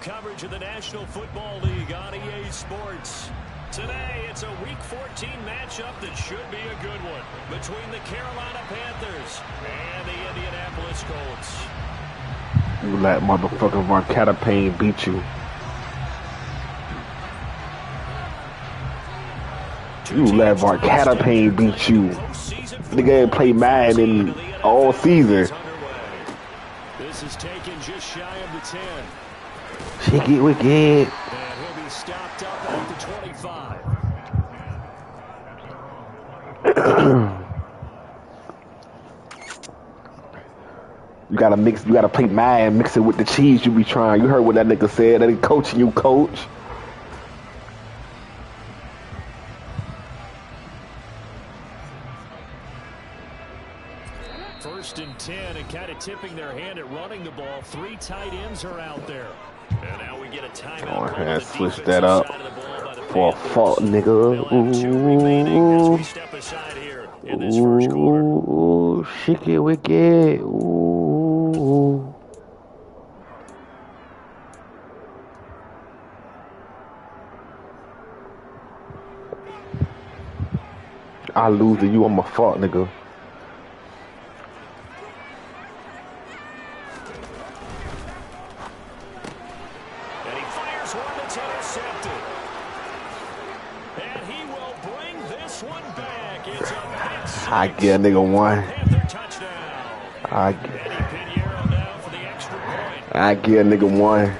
coverage of the National Football League on EA Sports. Today, it's a Week 14 matchup that should be a good one between the Carolina Panthers and the Indianapolis Colts. You let motherfucking Marquetta Payne beat you. You let Marquetta Payne beat you. Nigga ain't played Madden all season. This is taken just shy of the 10. Shake it wicked. And he'll be stopped up at the 25. You gotta play Madden, mix it with the cheese you be trying. You heard what that nigga said. That he coaching you, coach. First and 10, and kind of tipping their hand at running the ball. 3 tight ends are out there. And now we get a timeout. Go ahead, switch that up for a fault, nigga. Ooh, shake it wicked. Ooh. I lose to you, I'm a fault, nigga. I get a nigga one. I get a nigga one.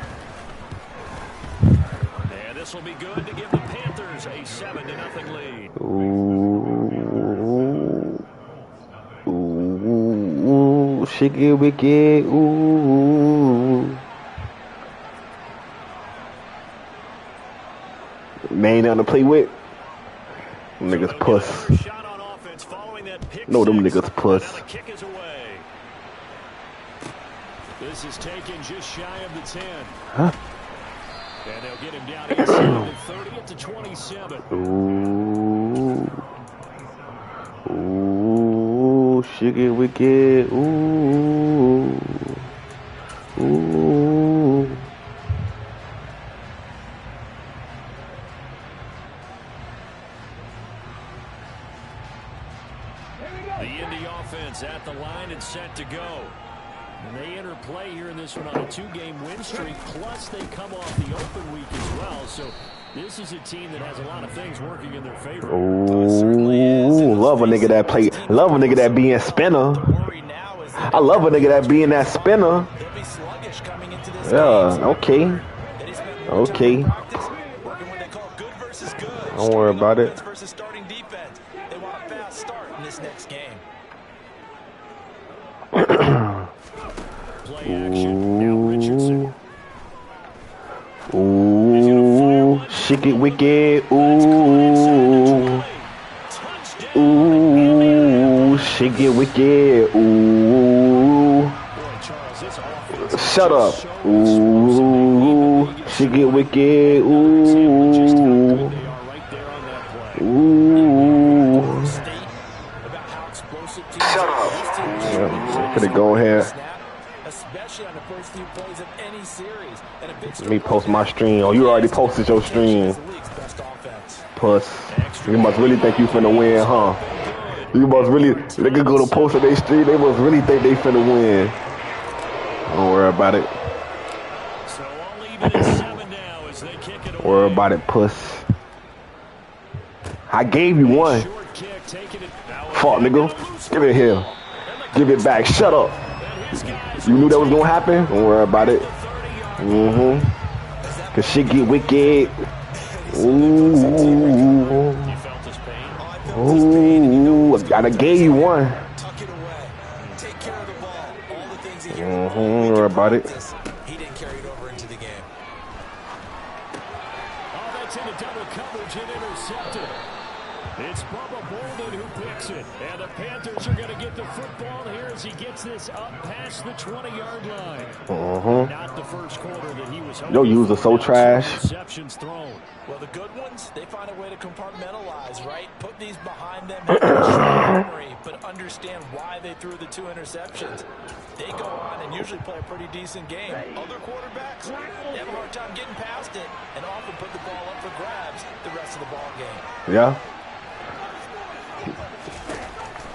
And this will be good to give the Panthers a 7-0 lead. Ooh, shake it wicked. Ooh. Man, nothing to play with. Them niggas puss. No, them niggas puss. This is taken just shy of the 10. Huh? And they'll get him down inside the 30 to 27. Ooh, shake it wicked. Ooh. The Indy offense at the line and set to go. And they enter play here in this one on a 2-game win streak, plus they come off the open week as well. So this is a team that has a lot of things working in their favor. Ooh, love a nigga that play. Love a nigga that be in spinner. I love a nigga that be in that spinner. Yeah, okay. Okay. Don't worry about it. Ooh, shake it wicked. Ooh, shake it wicked. Ooh, shut up. Ooh, shake it wicked. Ooh, shut up. Yeah, could go ahead. On the first few plays of any series. Let me post my stream. Oh, you already posted your stream. Puss. You must really think you finna win, huh? You must really, they could go to post their stream. They must really think they finna win. Don't worry about it. Don't worry about it, puss. I gave you one. Fuck, nigga. Give it here. Give it back. Shut up. You knew that was gonna happen? Don't worry about it. Cause shit get wicked. Ooh. I gave you one. Don't worry about it. He didn't carry it over into the game. Oh, that's in a double coverage and intercepted. It's Bubba Bolden who picks it. And the Panthers are going to get the football here as he gets this up past the 20-yard line. Not the first quarter that he was hoping. Your user so trash. Interceptions thrown. Well, the good ones, they find a way to compartmentalize, right? Put these behind them, have a memory, but understand why they threw the 2 interceptions. They go on and usually play a pretty decent game. Other quarterbacks, they have a hard time getting past it and often put the ball up for grabs the rest of the ball game. Yeah.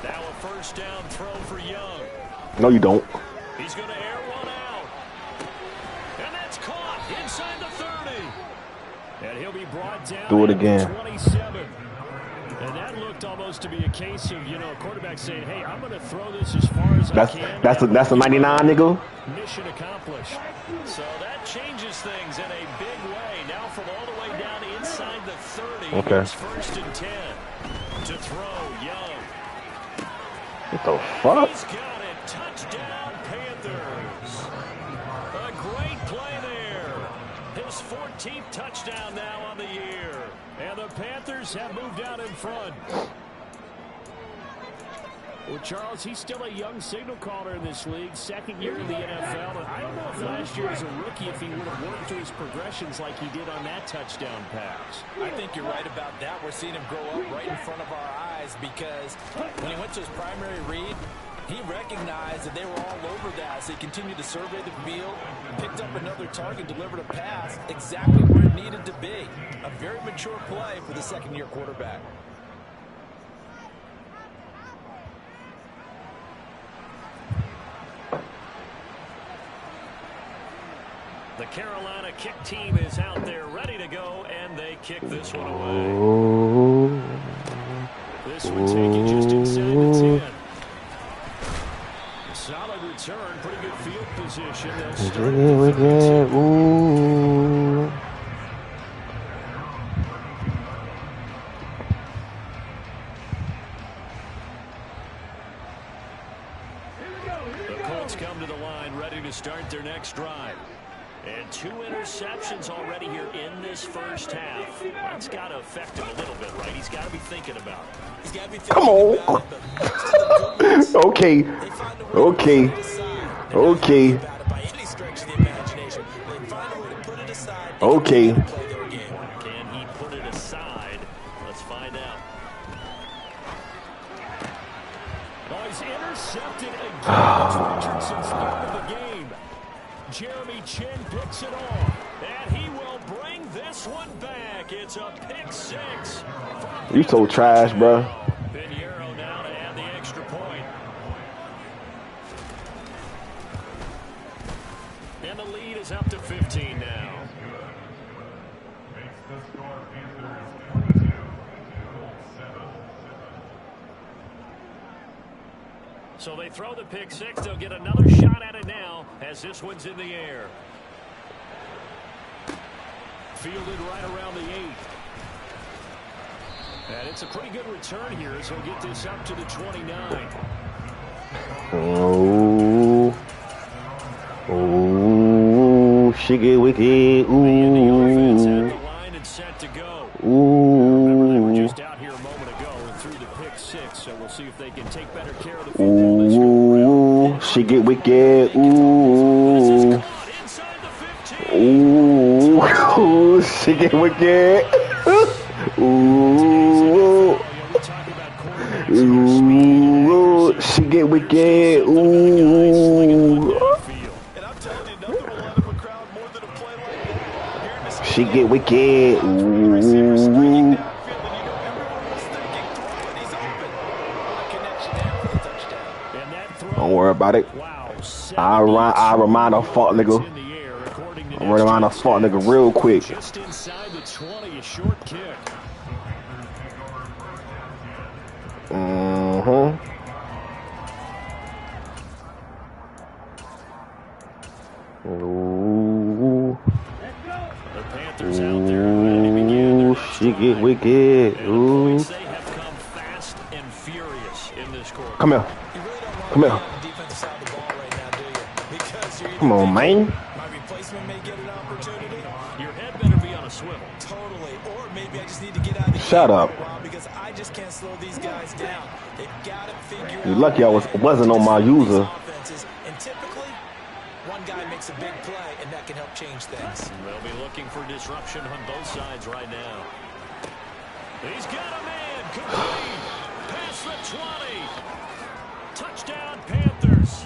Now a first down throw for Young. No, you don't. He's going to air one out. And that's caught inside the 30. And he'll be brought down. Do it again. 27. And that looked almost to be a case of, you know, a quarterback saying, hey, I'm going to throw this as far as I can. That's a 99, nigga. Mission accomplished. So that changes things in a big way. Now from all the way down inside the 30. Okay. It's 1st and 10 to throw Young. What the fuck? He's got it. Touchdown, Panthers. A great play there. His 14th touchdown now on the year. And the Panthers have moved out in front. Well, Charles, he's still a young signal caller in this league, 2nd year in the NFL. And I don't know if last year as a rookie, if he would have worked through his progressions like he did on that touchdown pass. I think you're right about that. We're seeing him grow up right in front of our eyes because when he went to his primary read, he recognized that they were all over that, so he continued to survey the field, picked up another target, delivered a pass exactly where it needed to be. A very mature play for the 2nd-year quarterback. The Carolina kick team is out there ready to go, and they kick this one away. Ooh. This would take you just inside the 10. Solid return, pretty good field position. They'll start with 32. Ooh. The Colts come to the line, ready to start their next drive. And 2 interceptions already here in this first half. That's got to affect him a little bit, right? He's got to be thinking about it. He's got to be Come on. Okay. Okay. Okay. Okay. Can he put it aside? Let's find out. Oh, he's intercepted again. It's Richardson's third of the game. Jeremy Chin picks it off, and he will bring this one back. It's a pick 6. You so trash, bro. Pinheiro now to add the extra point. And the lead is up to 15 now. So they throw the pick 6. They'll get another shot at it now as this one's in the air. Fielded right around the 8. And it's a pretty good return here as he'll get this up to the 29. Oh. Oh. Shiggy wicky. Ooh. Set to go. Ooh. We're just out here a moment ago and through the pick 6, so we'll see if they can take better care of the football this Ooh. She get wicked. Ooh. Ooh. She get wicked. Ooh. Ooh. She get wicked. Ooh. She get wicked. Ooh. Don't worry about it. I remind a fuck nigga. I'm running around a fuck nigga real quick. Just inside the 20, a short kick. Ooh. The Panthers out there ready to begin. She get wicked. Ooh. They have come fast and furious in this quarter. Come here. Come here. Come on, man. My replacement may get an opportunity. Your head better be on a swivel. Totally. Or maybe I just need to get out of the Shut game up. for a while because I just can't slow these guys down. They've got to figure You out lucky I wasn't on my user. offenses. And typically, one guy makes a big play, and that can help change things. They'll be looking for disruption on both sides right now. He's got a man. Complete. Past the 20. Touchdown, Panthers.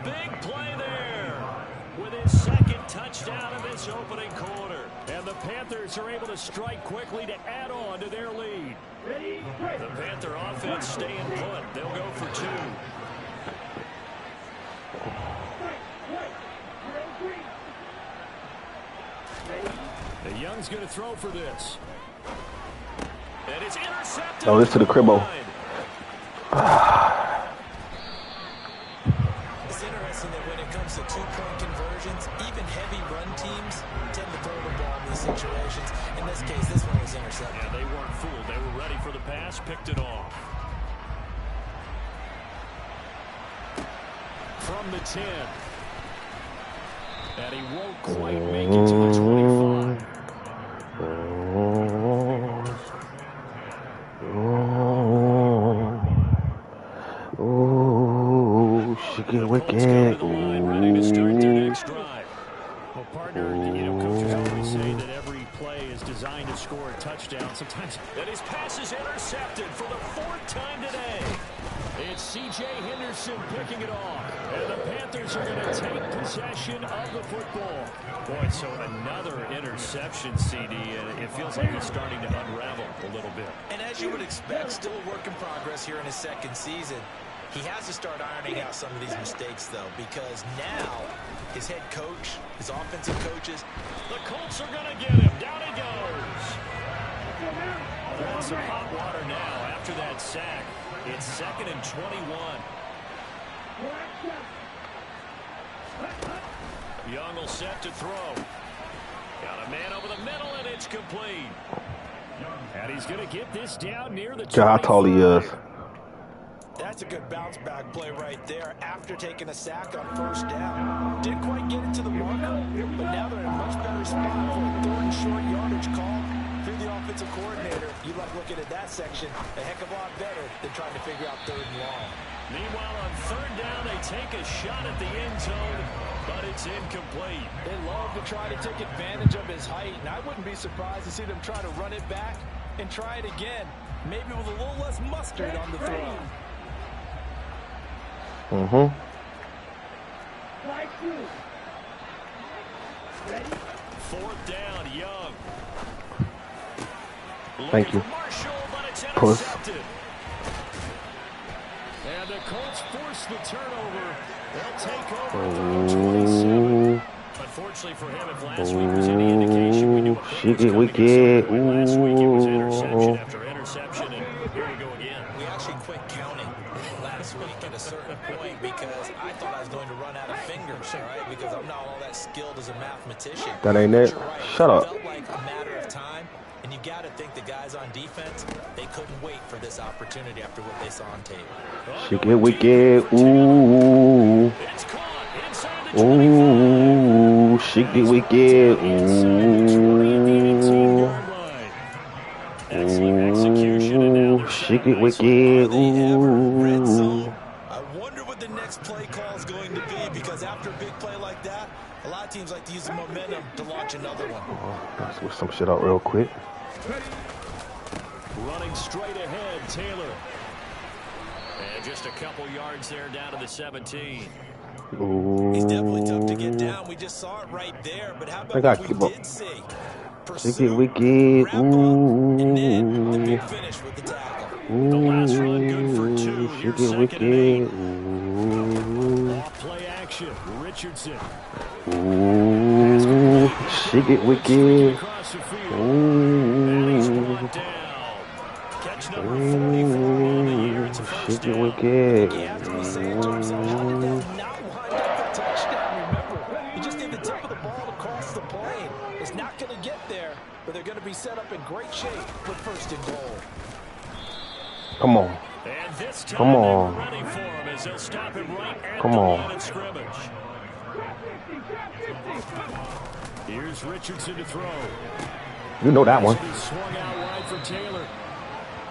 big play there with his second touchdown of this opening quarter. And the Panthers are able to strike quickly to add on to their lead. The Panther offense staying put. They'll go for 2. The Young's going to throw for this. And it's intercepted. Oh, this to the cribbo. It's interesting that when it comes to 2-point conversions, even heavy run teams tend to throw the ball in these situations. In this case, this one was intercepted. Yeah, they weren't fooled. They were ready for the pass, picked it off. From the 10. And he won't quite make it to the 25. Oh, she get wicked. Ready to start their next drive. Well, partner, you know, coaches always say that every play is designed to score a touchdown. Sometimes that his pass is intercepted for the 4th time today. It's C.J. Henderson picking it off. And the Panthers are going to take possession of the football. Boy, so another interception, CD, and it feels like he's starting to unravel a little bit. And as you would expect, still a work in progress here in his 2nd season. He has to start ironing out some of these mistakes, though, because now his head coach, his offensive coaches, the Colts are going to get him. Down he goes. That's some hot water now after that sack. It's 2nd and 21. Young will set to throw. Got a man over the middle, and it's complete. And he's going to get this down near the 25. How tall he is. That's a good bounce-back play right there after taking a sack on 1st down. Didn't quite get it to the marker, but now they're in a much better spot for a 3rd and short yardage call. If you're the offensive coordinator, you like looking at that section a heck of a lot better than trying to figure out 3rd and long. Meanwhile, on 3rd down, they take a shot at the end zone, but it's incomplete. They love to try to take advantage of his height, and I wouldn't be surprised to see them try to run it back and try it again, maybe with a little less mustard on the throw. Mm-hmm. 4th down, Young. Thank you. Marshall, but it's Puss. intercepted. And the Colts force the turnover. They'll take over from 27. Unfortunately for him, if last week was any indication, we knew what She get wicked. last week it was interception after interception, and here we go again. We actually quit counting last week at a certain point because I thought I was going to run out of fingers, all right? Because I'm not all that skilled as a mathematician. That ain't it. Right. Shut up. It felt like a matter of time, and you got to think the guys on defense, they couldn't wait for this opportunity after what they saw on tape. She get wicked. Ooh. It's caught inside the 25. Ooh. She get wicked. Ooh. Excellent execution, and now Ooh. they're She set get up wicked. Red Ooh. zone. I wonder what the next play call is going to be, because after a big play like that, a lot of teams like to use the momentum to launch another one. Let's switch some shit out real quick. running straight ahead, Taylor. And just a couple yards there down to the 17. Ooh. He's definitely tough to get down. We just saw it right there. But how about what we did see? Wicked, wicked. Ooh. And then the big finish with the tackle. The last run good for 2. Here's second and 8. Ooh. Off play action. Richardson. Ooh. She get wicked. Across the field. Ooh. And he's brought down. Catch number 44 on the year. It's a She first get down. wicked. You have to be saying to himself, how did that not wind up a touchdown? Remember, he just need the tip of the ball to cross the plane. It's not going to get there, but they're going to be set up in great shape with first and goal. Come on. And this time Come on. they're ready for him as they'll stop him right at Come the on. line of scrimmage. Here's Richardson to throw. You know that one. He's swung out wide for Taylor.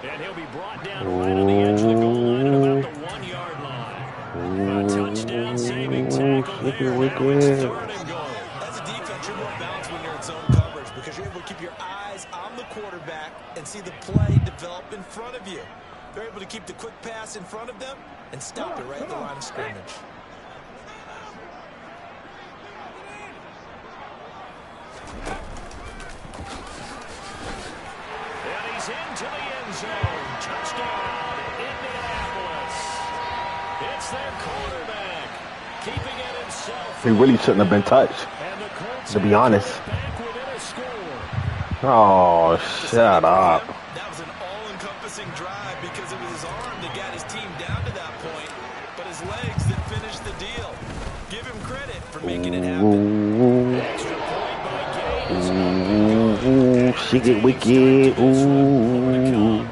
And he'll be brought down right on the edge of the goal line at about the 1 yard line. A touchdown saving tackle She there. get Now it's wicked. 3rd and goal. As a defense, you're more balanced when you're in zone coverage because you're able to keep your eyes on the quarterback and see the play develop in front of you. They're able to keep the quick pass in front of them and stop it right at the line of scrimmage. He's into the end zone. Touchdown, Indianapolis. It's their quarterback, keeping it himself. He really shouldn't have been touched, to be honest. Oh, shut up. That was an all-encompassing drive because it was his arm that got his team down to that point, but his legs that finished the deal. Give him credit for making it happen. Ooh, she get wicked. Ooh.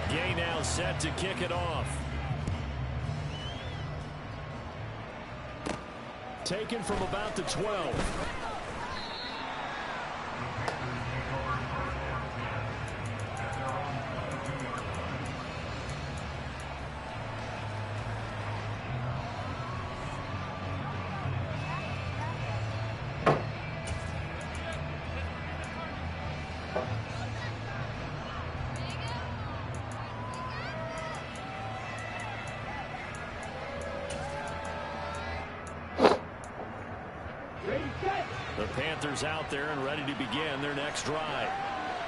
Gay now set to kick it off. Taken from about the 12. The Panthers out there and ready to begin their next drive.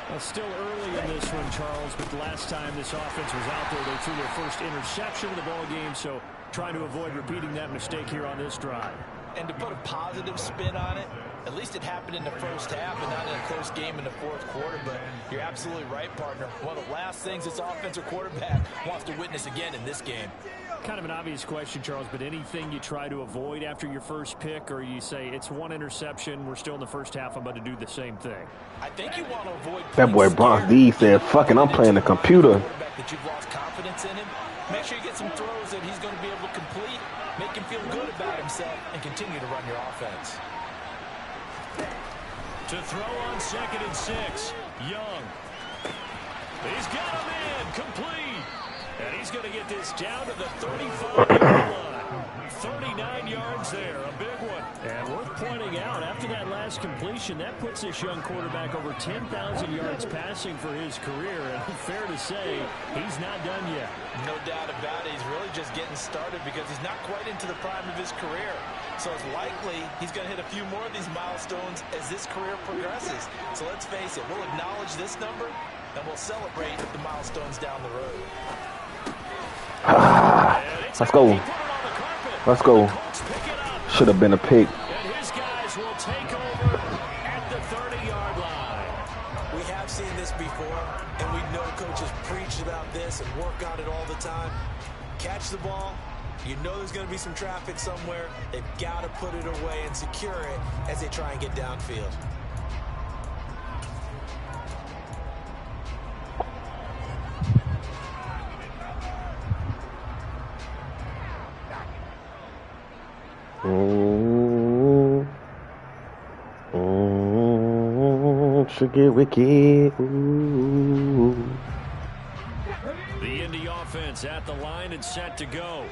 Well, still early in this one, Charles, but the last time this offense was out there, they threw their first interception of the ball game, so trying to avoid repeating that mistake here on this drive. And to put a positive spin on it, at least it happened in the first half and not in a close game in the fourth quarter. But you're absolutely right, partner. One of the last things this offensive quarterback wants to witness again in this game. Kind of an obvious question, Charles, but anything you try to avoid after your first pick, or you say it's one interception, we're still in the first half, I'm about to do the same thing? I think you want to avoid that boy Bronx D said, fucking, I'm playing the computer. That you've lost confidence in him. Make sure you get some throws that he's going to be able to complete, make him feel good about himself, and continue to run your offense. To throw on 2nd and 6, Young. He's got him in, complete. And he's going to get this down to the 35-yard line. 39 yards there, a big one. And worth pointing out, after that last completion, that puts this young quarterback over 10,000 yards passing for his career. And fair to say, he's not done yet. No doubt about it. He's really just getting started because he's not quite into the prime of his career. So it's likely he's going to hit a few more of these milestones as this career progresses. So let's face it, we'll acknowledge this number, and we'll celebrate the milestones down the road. Let's go. Let's go. Should have been a pick. And his guys will take over at the 30-yard line. We have seen this before, and we know coaches preach about this and work on it all the time. Catch the ball. You know there's going to be some traffic somewhere. They've got to put it away and secure it as they try and get downfield. Should get wicked. Ooh. The Indy offense at the line and set to go.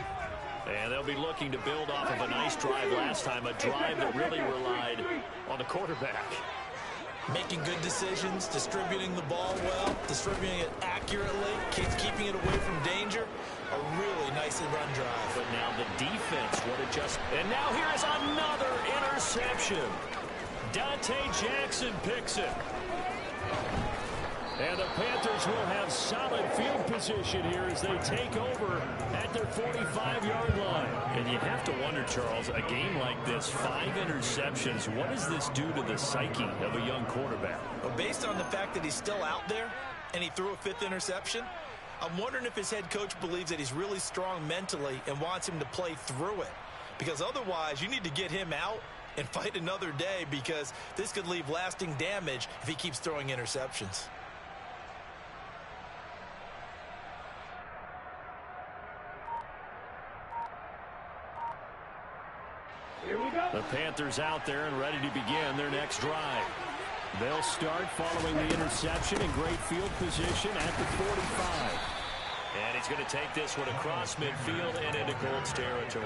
And they'll be looking to build off of a nice drive last time, a drive that really relied on the quarterback. Making good decisions, distributing the ball well, distributing it accurately, keeping it away from danger. A really nicely run drive. But now the defense would adjust. And now here is another interception. Dante Jackson picks it. And the Panthers will have solid field position here as they take over at their 45-yard line. And you have to wonder, Charles, a game like this, 5 interceptions, what does this do to the psyche of a young quarterback? Well, based on the fact that he's still out there and he threw a 5th interception, I'm wondering if his head coach believes that he's really strong mentally and wants him to play through it. Because otherwise, you need to get him out and fight another day, because this could leave lasting damage if he keeps throwing interceptions. The Panthers out there and ready to begin their next drive. They'll start following the interception in great field position at the 45. And he's going to take this one across midfield and into Colts territory.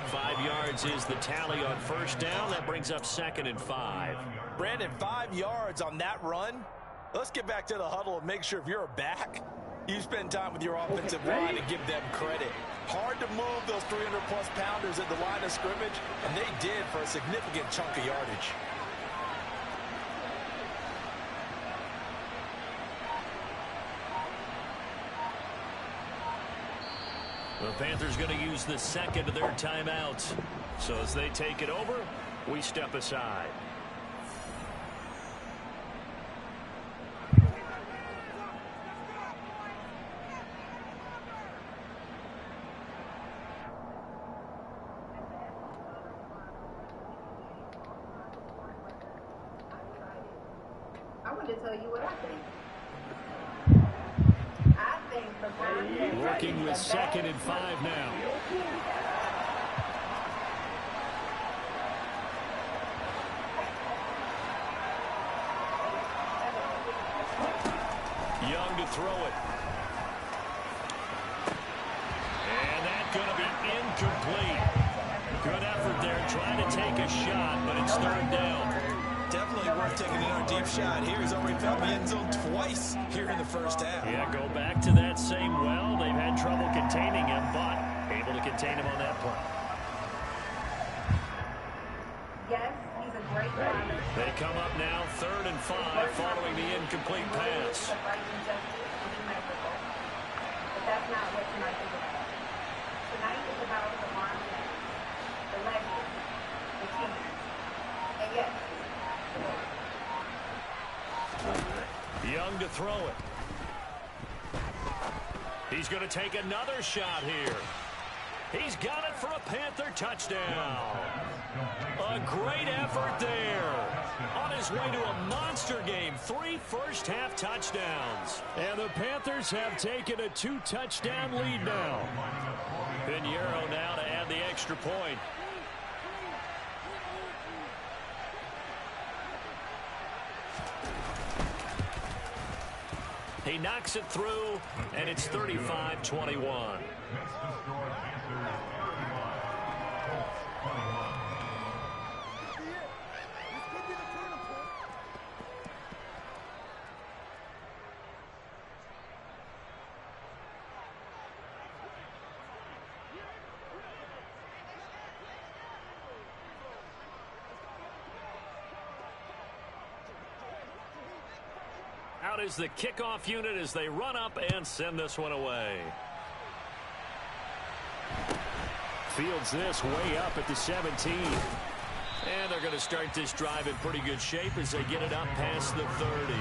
5 yards is the tally on first down. That brings up 2nd and 5. Brandon, 5 yards on that run. Let's get back to the huddle and make sure if you're a back, you spend time with your offensive line and give them credit. Hard to move those 300-plus pounders at the line of scrimmage, and they did for a significant chunk of yardage. The Panthers going to use the second of their timeouts. So as they take it over, we step aside. I want to tell you what I think. Working with 2nd and 5 now. Young to throw it. And that's going to be incomplete. Good effort there, trying to take a shot, but it's 3rd down. Definitely worth taking another deep shot here. He's already found the end zone twice here in the first half. Yeah, go back to that same well. They've had trouble containing him, but able to contain him on that play. Yes, he's a great runner. They come up now, 3rd and 5, following the incomplete pass. But that's not what tonight is about. Tonight is about the mindset, the legend, the team. And yes, Young to throw it. He's going to take another shot here. He's got it for a Panther touchdown. A great effort there. On his way to a monster game. 3 first-half touchdowns. And the Panthers have taken a 2-touchdown lead now. Pinheiro now to add the extra point. He knocks it through, and it's 35-21. Out is the kickoff unit as they run up and send this one away. Fields this way up at the 17. And they're going to start this drive in pretty good shape as they get it up past the 30.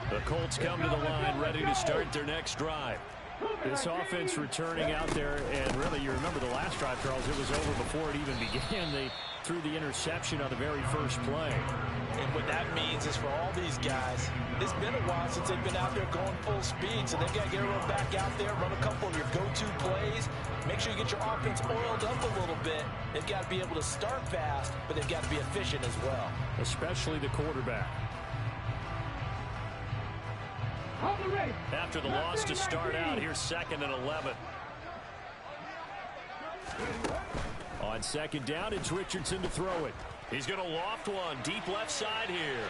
The Colts come to the line ready to start their next drive. This offense returning out there, and really, you remember the last drive, Charles, it was over before it even began. They threw the interception on the very first play. And what that means is for all these guys, it's been a while since they've been out there going full speed, so they've got to get everyone back out there, run a couple of your go-to plays, make sure you get your offense oiled up a little bit. They've got to be able to start fast, but they've got to be efficient as well. Especially the quarterback. After the loss to start out, here's 2nd and 11. On second down, it's Richardson to throw it. He's going to loft one deep left side here.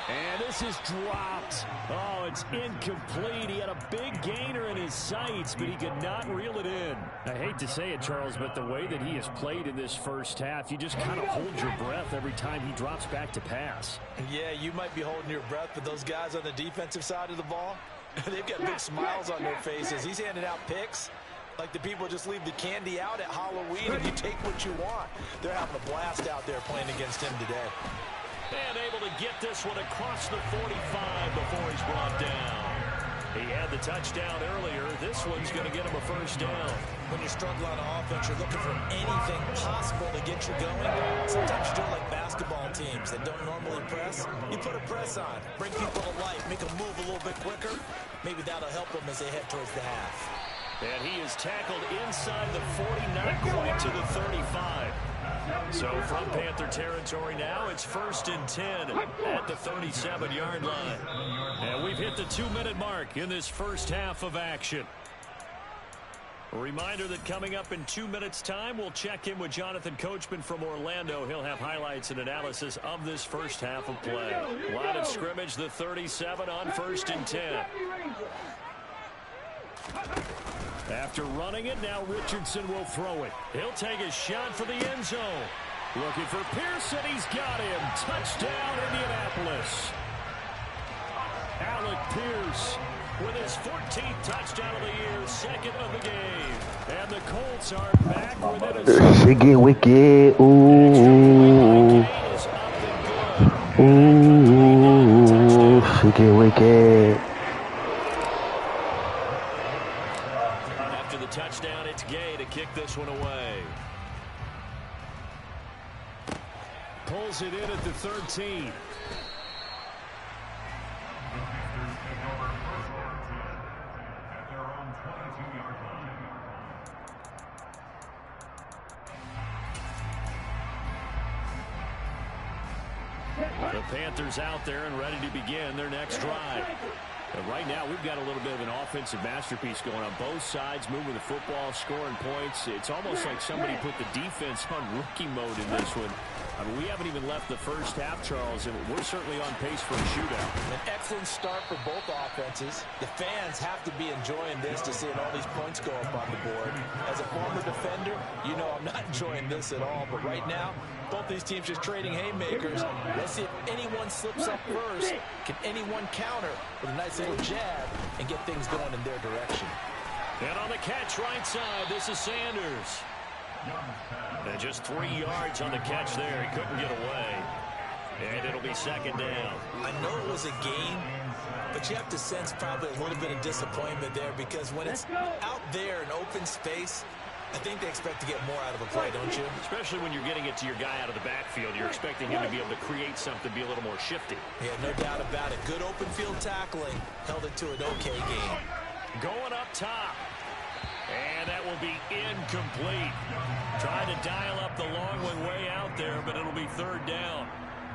And this is dropped. Oh, it's incomplete. He had a big gainer in his sights, but he could not reel it in. I hate to say it, Charles, but the way that he has played in this first half, you just kind of hold your breath every time he drops back to pass. Yeah, you might be holding your breath, but those guys on the defensive side of the ball, They've got big smiles on their faces. He's handing out picks like the people just leave the candy out at Halloween and you take what you want. They're having a blast out there playing against him today. And able to get this one across the 45 before he's brought down. He had the touchdown earlier. This one's going to get him a first down. When you're struggling on offense, you're looking for anything possible to get you going. Sometimes you do it like basketball teams that don't normally press. You put a press on, bring people to life, make them move a little bit quicker. Maybe that'll help them as they head towards the half. And he is tackled inside the 40, not quite to the 35. So from Panther territory now, it's 1st and 10 at the 37-yard line. And we've hit the 2-minute mark in this first half of action. A reminder that coming up in 2 minutes' time, we'll check in with Jonathan Coachman from Orlando. He'll have highlights and analysis of this first half of play. Line of scrimmage, the 37 on 1st and 10. After running it, now Richardson will throw it. He'll take a shot for the end zone. Looking for Pearson. He's got him. Touchdown, Indianapolis. Alec Pierce with his 14th touchdown of the year, second of the game. And the Colts are back within a... She get wicked. Ooh. Ooh. She get wicked. Touchdown, it's Gay to kick this one away. Pulls it in at the 13. The Panthers out there and ready to begin their next drive. And right now, we've got a little bit of an offensive masterpiece going on both sides, moving the football, scoring points. It's almost like somebody put the defense on rookie mode in this one. I mean, we haven't even left the first half, Charles, and we're certainly on pace for a shootout. An excellent start for both offenses. The fans have to be enjoying this to seeing all these points go up on the board. As a former defender, you know I'm not enjoying this at all. But right now, both these teams just trading haymakers. Let's see if anyone slips up first. Can anyone counter with a nice little jab and get things going in their direction? And on the catch right side, this is Sanders. And just 3 yards on the catch there. He couldn't get away. And it'll be second down. I know it was a game, but you have to sense probably a little bit of disappointment there because when it's out there in open space, I think they expect to get more out of a play, don't you? Especially when you're getting it to your guy out of the backfield. You're expecting him to be able to create something, be a little more shifty. Yeah, no doubt about it. Good open field tackling. Held it to an okay game. Going up top. And that will be incomplete. Trying to dial up the long one way out there, but it'll be third down.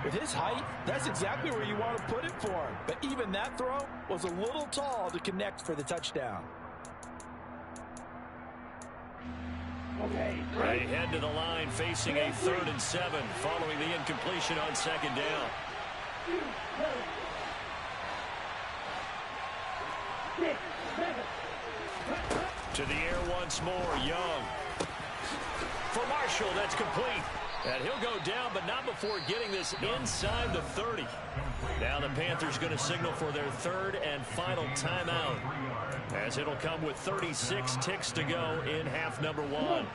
With his height, that's exactly where you want to put it for him. But even that throw was a little tall to connect for the touchdown. They head to the line facing a 3rd and 7 following the incompletion on second down. To the air once more, Young. For Marshall, that's complete. And he'll go down, but not before getting this inside the 30. Now the Panthers going to signal for their 3rd and final timeout, as it'll come with 36 ticks to go in half number 1.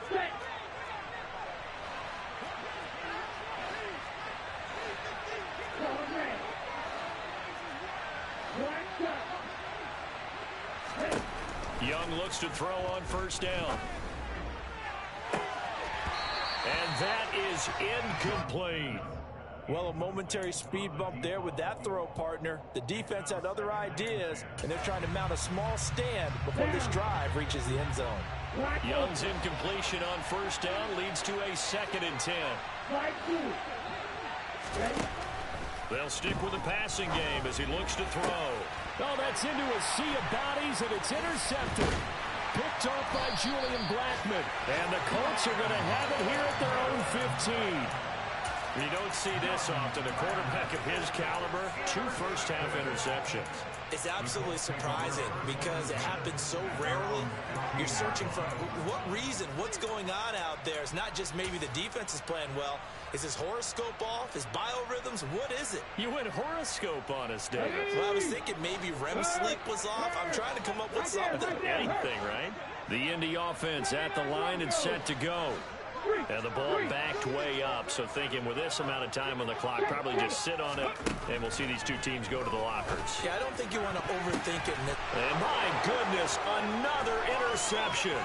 Young looks to throw on first down. And that is incomplete. Well, a momentary speed bump there with that throw, partner. The defense had other ideas, and they're trying to mount a small stand before this drive reaches the end zone. Young's incompletion on first down leads to a 2nd and 10. They'll stick with the passing game as he looks to throw. Oh, that's into a sea of bodies, and it's intercepted. Picked off by Julian Blackmon. And the Colts are going to have it here at their own 15. You don't see this often. A quarterback of his caliber, 2 first-half interceptions. It's absolutely surprising because it happens so rarely. You're searching for what reason, what's going on out there. It's not just maybe the defense is playing well. Is his horoscope off? His biorhythms? What is it? You went horoscope on us, David. Well, I was thinking maybe REM sleep was off. I'm trying to come up with something. Anything, right? The Indy offense at the line and set to go. And the ball backed way up, so thinking with this amount of time on the clock, probably just sit on it, and we'll see these two teams go to the lockers. Yeah, I don't think you want to overthink it. And my goodness, another interception.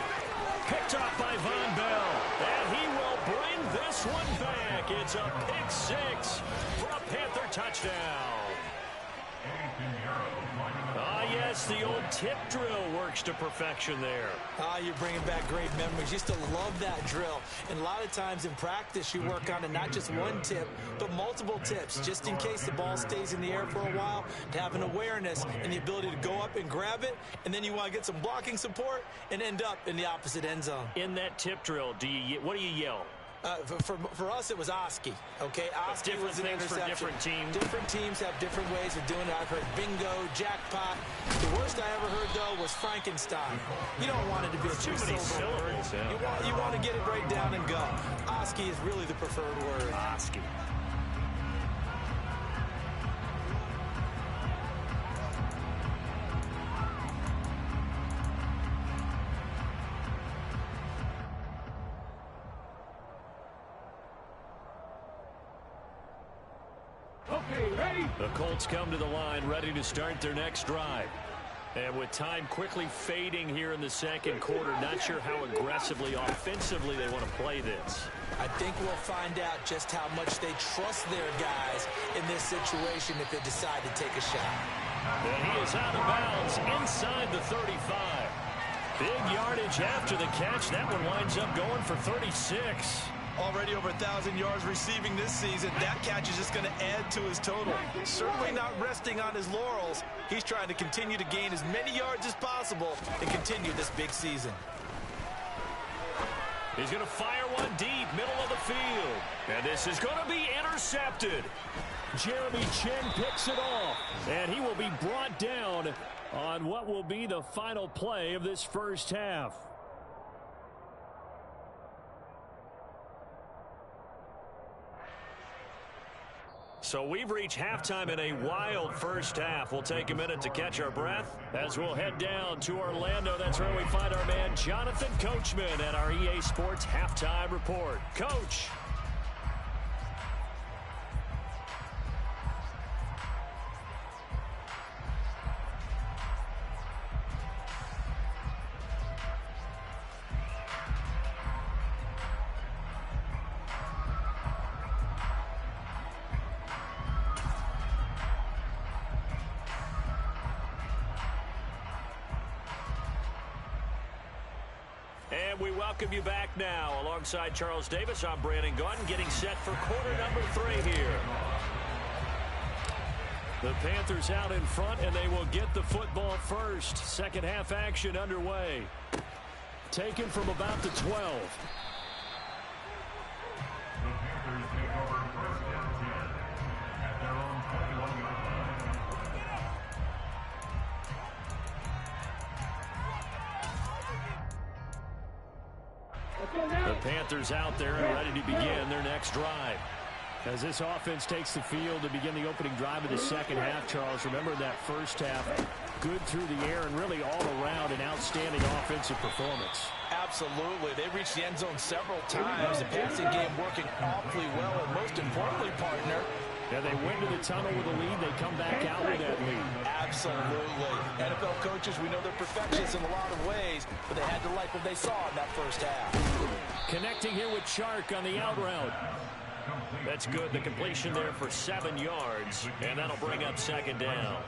Picked up by Von Bell, and he will bring this one back. It's a pick 6 for a Panther touchdown. Ah, yes, the old tip drill works to perfection there. Ah, you're bringing back great memories. Used to love that drill. And a lot of times in practice, you work on it, not just one tip, but multiple tips, just in case the ball stays in the air for a while, to have an awareness and the ability to go up and grab it, and then you want to get some blocking support and end up in the opposite end zone. In that tip drill, what do you yell? For us, it was Oski. Okay, Oski was an interception. For different teams. Different teams have different ways of doing it. I've heard bingo, jackpot. The worst I ever heard, though, was Frankenstein. You don't want it to be a too many syllables. Yeah. You want to get it right down and go. Oski is really the preferred word. Oski. The Colts come to the line, ready to start their next drive. And with time quickly fading here in the second quarter, not sure how aggressively, offensively they want to play this. I think we'll find out just how much they trust their guys in this situation if they decide to take a shot. And he is out of bounds inside the 35. Big yardage after the catch. That one winds up going for 36. Already over 1,000 yards receiving this season. That catch is just going to add to his total. Certainly not resting on his laurels. He's trying to continue to gain as many yards as possible and continue this big season. He's going to fire one deep, middle of the field. And this is going to be intercepted. Jeremy Chinn picks it off. And he will be brought down on what will be the final play of this first half. So we've reached halftime in a wild first half. We'll take a minute to catch our breath as we'll head down to Orlando. That's where we find our man Jonathan Coachman at our EA Sports Halftime Report. Coach. And we welcome you back now. Alongside Charles Davis, I'm Brandon Gaudin, getting set for quarter number 3 here. The Panthers out in front, and they will get the football first. Second half action underway. Taken from about the 12. The Panthers out there and ready to begin their next drive. As this offense takes the field to begin the opening drive of the second half, Charles, remember that first half, good through the air and really all around an outstanding offensive performance. Absolutely. They reached the end zone several times. The passing game working awfully well, and most importantly, partner, and they went to the tunnel with a lead. They come back out with that lead. Absolutely. NFL coaches, we know they're perfectionists in a lot of ways, but they had to like what they saw in that first half. Connecting here with Chark on the out route. That's good. The completion there for 7 yards, and that'll bring up second down.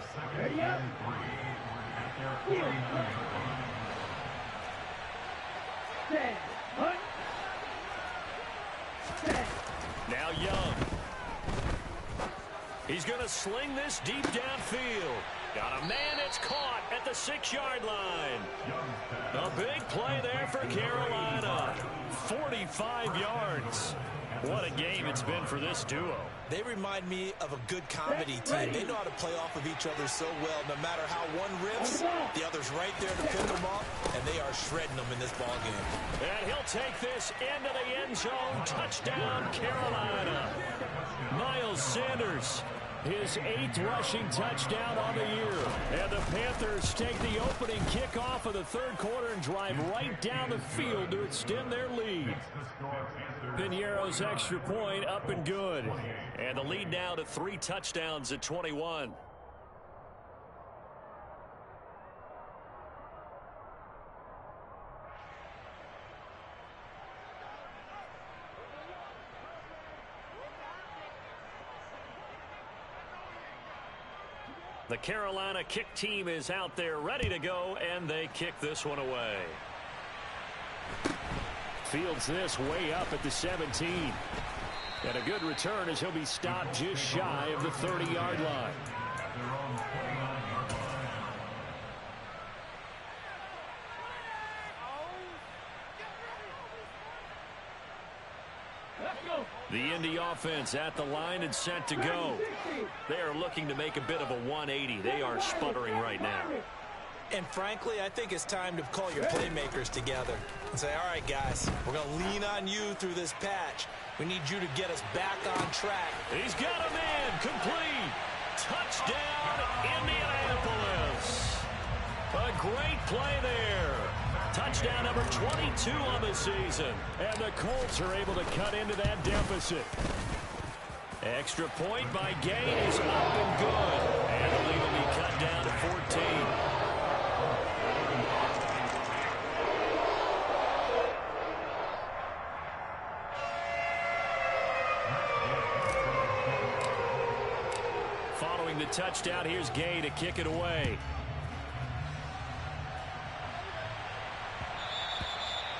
Now Young. He's going to sling this deep downfield. Got a man, it's caught at the 6-yard line. A big play there for Carolina. 45 yards. What a game it's been for this duo. They remind me of a good comedy team. They know how to play off of each other so well. No matter how one rips, the other's right there to pick them up, and they are shredding them in this ball game. And he'll take this into the end zone. Touchdown, Carolina. Miles Sanders, his 8th rushing touchdown on the year. And the Panthers take the opening kickoff of the third quarter and drive right down the field to extend their lead. Piñeiro's extra point up and good. And the lead now to 3 touchdowns at 21. The Carolina kick team is out there ready to go, and they kick this one away. Fields this way up at the 17. And a good return as he'll be stopped just shy of the 30-yard line. The Indy offense at the line and set to go. They are looking to make a bit of a 180. They are sputtering right now. And frankly, I think it's time to call your playmakers together and say, all right, guys, we're going to lean on you through this patch. We need you to get us back on track. He's got a man complete. Touchdown, Indianapolis. A great play there. Touchdown number 22 on the season. And the Colts are able to cut into that deficit. Extra point by Gay is up and good. And the lead will be cut down to 14. Following the touchdown, here's Gay to kick it away.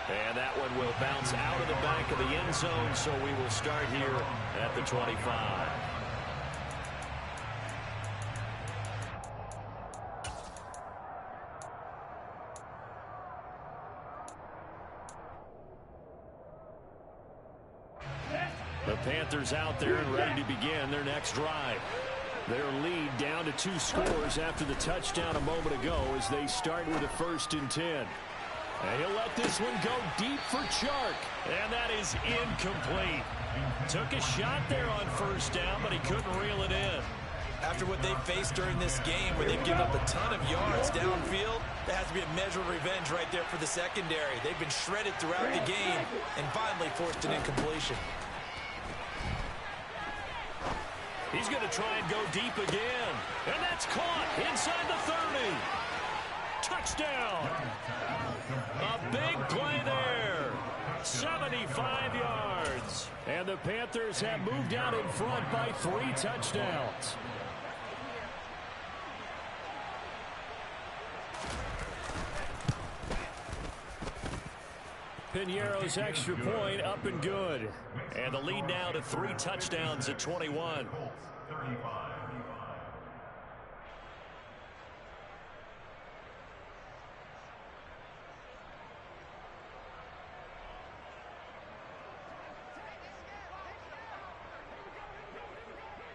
And that one will bounce out of the back of the end zone, so we will start here at the 25. The Panthers out there and ready to begin their next drive. Their lead down to 2 scores after the touchdown a moment ago as they start with a 1st and 10. And he'll let this one go deep for Chark. And that is incomplete. Took a shot there on 1st down, but he couldn't reel it in. After what they faced during this game where they've given up a ton of yards downfield, there has to be a measure of revenge right there for the secondary. They've been shredded throughout the game and finally forced an incompletion. He's going to try and go deep again. And that's caught inside the 30. Touchdown. A big play there. 75 yards. And the Panthers have moved out in front by 3 touchdowns. Piñeiro's extra point up and good. And the lead now to 3 touchdowns at 21.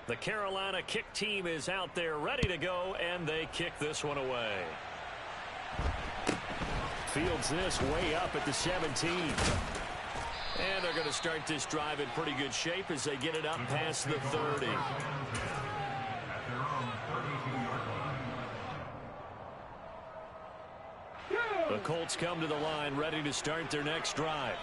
The Carolina kick team is out there ready to go, and they kick this one away. Fields this way up at the 17. And they're going to start this drive in pretty good shape as they get it up past the 30. The Colts come to the line ready to start their next drive.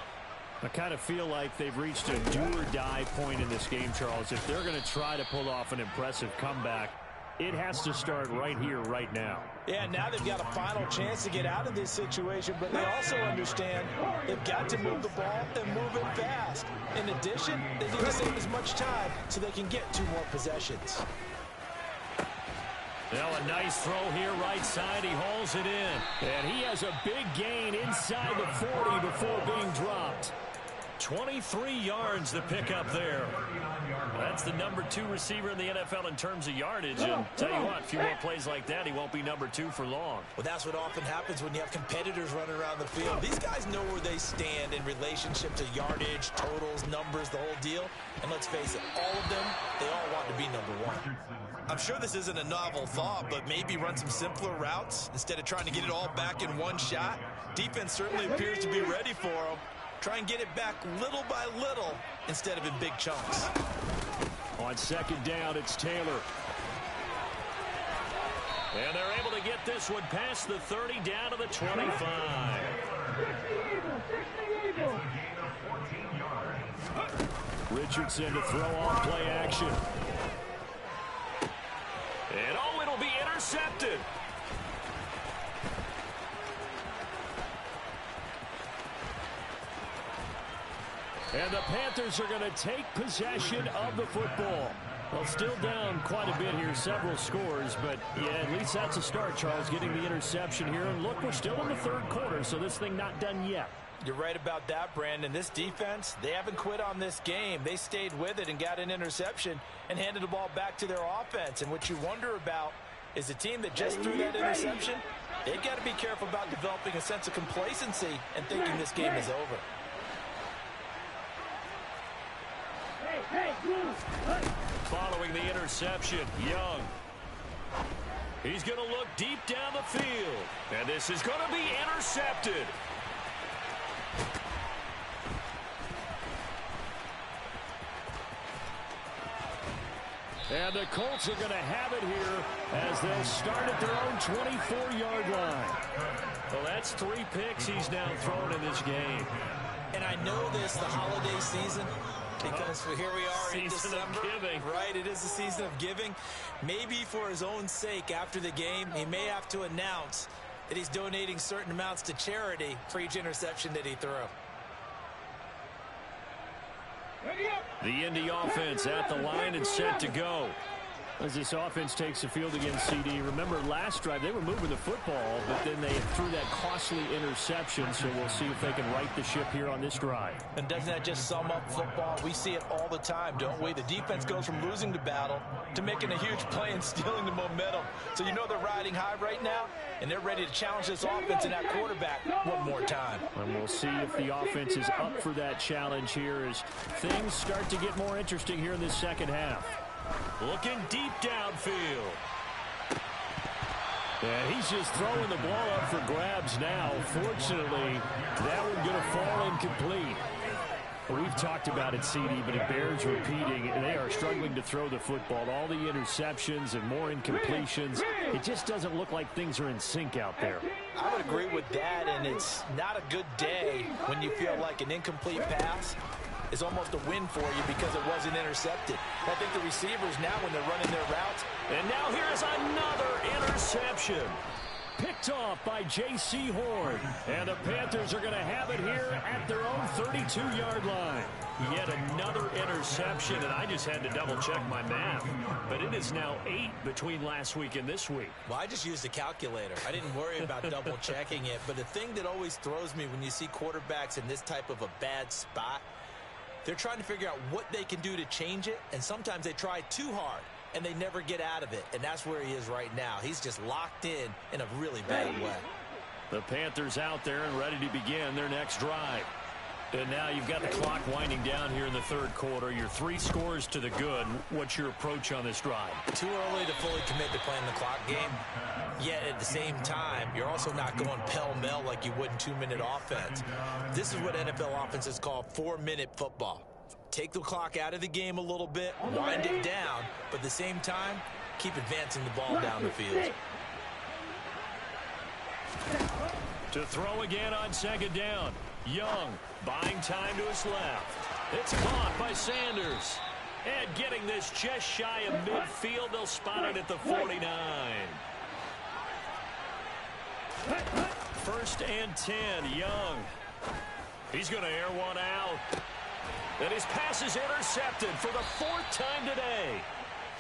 I kind of feel like they've reached a do-or-die point in this game, Charles. If they're going to try to pull off an impressive comeback, it has to start right here, right now. Yeah, now they've got a final chance to get out of this situation, but they also understand they've got to move the ball and move it fast. In addition, they need to save as much time so they can get 2 more possessions. Now a nice throw here right side. He hauls it in. And he has a big gain inside the 40 before being dropped. 23 yards to pick up there. That's the number 2 receiver in the NFL in terms of yardage. And tell you what, a few more plays like that, he won't be number 2 for long. Well, that's what often happens when you have competitors running around the field. These guys know where they stand in relationship to yardage, totals, numbers, the whole deal. And let's face it, all of them, they all want to be number 1. I'm sure this isn't a novel thought, but maybe run some simpler routes instead of trying to get it all back in one shot. Defense certainly appears to be ready for them. Try and get it back little by little instead of in big chunks. On second down, it's Taylor. And they're able to get this one past the 30 down to the 25. Richardson to throw off play action. And oh, it'll be intercepted. And the Panthers are going to take possession of the football. Well, still down quite a bit here, several scores, but yeah, at least that's a start, Charles, getting the interception here. And look, we're still in the third quarter, so this thing not done yet. You're right about that, Brandon. This defense, they haven't quit on this game. They stayed with it and got an interception and handed the ball back to their offense. And what you wonder about is the team that just threw that interception, they've got to be careful about developing a sense of complacency and thinking this game is over. Following the interception, Young. He's going to look deep down the field. And this is going to be intercepted. And the Colts are going to have it here as they'll start at their own 24-yard line. Well, that's 3 picks he's now thrown in this game. And I know this, the holiday season, because here we are in December. Season of giving. Right, it is the season of giving. Maybe for his own sake after the game, he may have to announce that he's donating certain amounts to charity for each interception that he threw. The Indy offense at the line and set to go. As this offense takes the field against CD. Remember, last drive, they were moving the football, but then they threw that costly interception, so we'll see if they can right the ship here on this drive. And doesn't that just sum up football? We see it all the time, don't we? The defense goes from losing the battle to making a huge play and stealing the momentum. So you know they're riding high right now, and they're ready to challenge this offense and that quarterback one more time. And we'll see if the offense is up for that challenge here as things start to get more interesting here in this second half. Looking deep downfield. And he's just throwing the ball up for grabs now. Fortunately, that one's going to fall incomplete. We've talked about it, CD, but it bears repeating. They are struggling to throw the football. All the interceptions and more incompletions. It just doesn't look like things are in sync out there. I would agree with that, and it's not a good day when you feel like an incomplete pass is almost a win for you because it wasn't intercepted. I think the receivers now, when they're running their routes. And now here's another interception. Picked off by J.C. Horn. And the Panthers are going to have it here at their own 32-yard line. Yet another interception, and I just had to double-check my math. But it is now 8 between last week and this week. Well, I just used a calculator. I didn't worry about double-checking it. But the thing that always throws me when you see quarterbacks in this type of a bad spot, they're trying to figure out what they can do to change it, and sometimes they try too hard, and they never get out of it, and that's where he is right now. He's just locked in a really bad way. The Panthers out there and ready to begin their next drive. And now you've got the clock winding down here in the third quarter. You're 3 scores to the good. What's your approach on this drive? Too early to fully commit to playing the clock game. Yet at the same time, you're also not going pell-mell like you would in 2-minute offense. This is what NFL offenses call 4-minute football. Take the clock out of the game a little bit, wind it down, but at the same time, keep advancing the ball down the field. To throw again on second down. Young buying time to his left. It's caught by Sanders. And getting this just shy of midfield, they'll spot it at the 49. 1st and 10, Young. He's going to air one out. And his pass is intercepted for the 4th time today.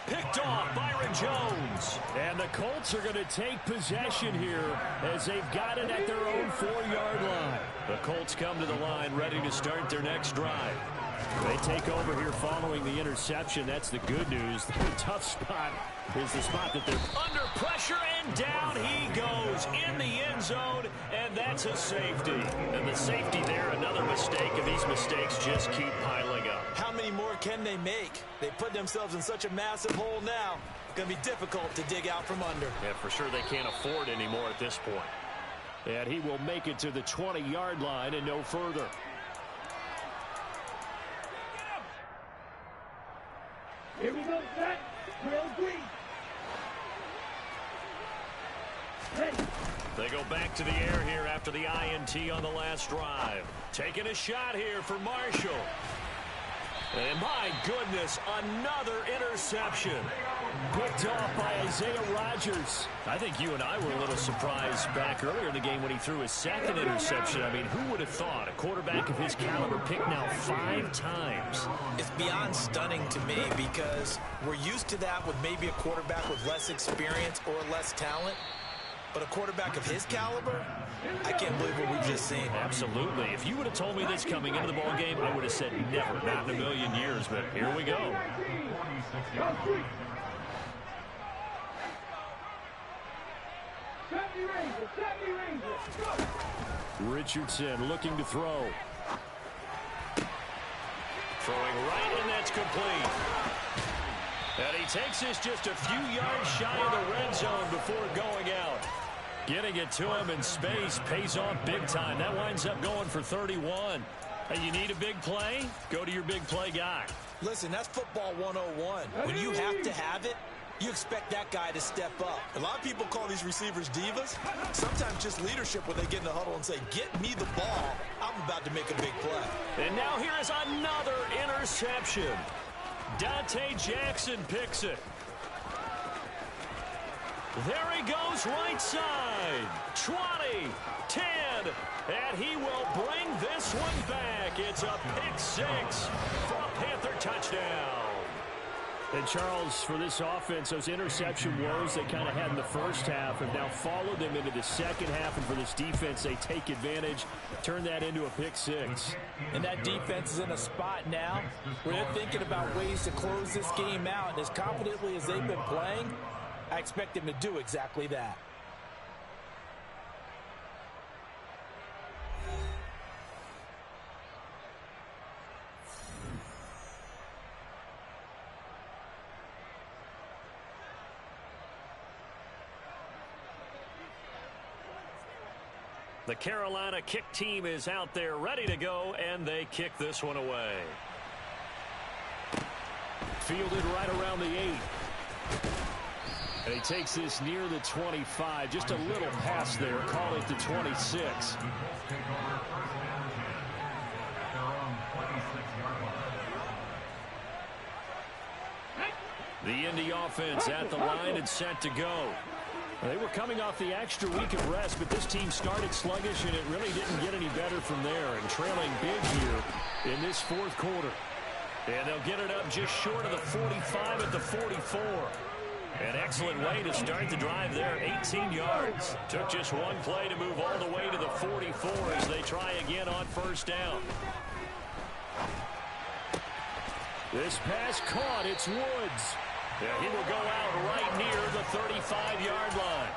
Picked off Byron Jones. And the Colts are going to take possession here as they've got it at their own 4-yard line. The Colts come to the line ready to start their next drive. They take over here following the interception. That's the good news. The tough spot is the spot that they're under pressure, and down he goes in the end zone, and that's a safety. And the safety there, another mistake, and these mistakes just keep piling up. How many more can they make? They put themselves in such a massive hole now. It's going to be difficult to dig out from under. Yeah, for sure they can't afford any more at this point. And he will make it to the 20-yard line and no further. Here we go, set. Drill green. Hey. They go back to the air here after the INT on the last drive. Taking a shot here for Marshall. And my goodness, another interception. Picked off by Isaiah Rodgers. I think you and I were a little surprised back earlier in the game when he threw his second interception. I mean, who would have thought a quarterback of his caliber picked now 5 times? It's beyond stunning to me because we're used to that with maybe a quarterback with less experience or less talent. But a quarterback of his caliber, I can't believe what we've just seen. Absolutely. If you would have told me this coming into the ball game, I would have said never, not in a million years. But here we go. Richardson looking to throw. Throwing right, and that's complete. And he takes this just a few yards shy of the red zone before going out. Getting it to him in space pays off big time. That winds up going for 31. Hey, you need a big play? Go to your big play guy. Listen, that's football 101. When you have to have it, you expect that guy to step up. A lot of people call these receivers divas. Sometimes just leadership when they get in the huddle and say, get me the ball. I'm about to make a big play. And now here is another interception. Dante Jackson picks it. There he goes right side. 20, 10, and he will bring this one back. It's a pick 6 for a Panther touchdown. And Charles, for this offense, those interception woes they kind of had in the first half have now followed them into the second half. And for this defense, they take advantage, turn that into a pick 6. And that defense is in a spot now where they're thinking about ways to close this game out. And as confidently as they've been playing, I expect them to do exactly that. The Carolina kick team is out there ready to go, and they kick this one away. Fielded right around the 8. And he takes this near the 25. Just a little pass there. Call it the 26. The Indy offense at the line and set to go. They were coming off the extra week of rest, but this team started sluggish, and it really didn't get any better from there. And trailing big here in this fourth quarter. And they'll get it up just short of the 45 at the 44. An excellent way to start the drive there, 18 yards. Took just one play to move all the way to the 44 as they try again on first down. This pass caught. It's Woods. Yeah, he will go out right near the 35-yard line.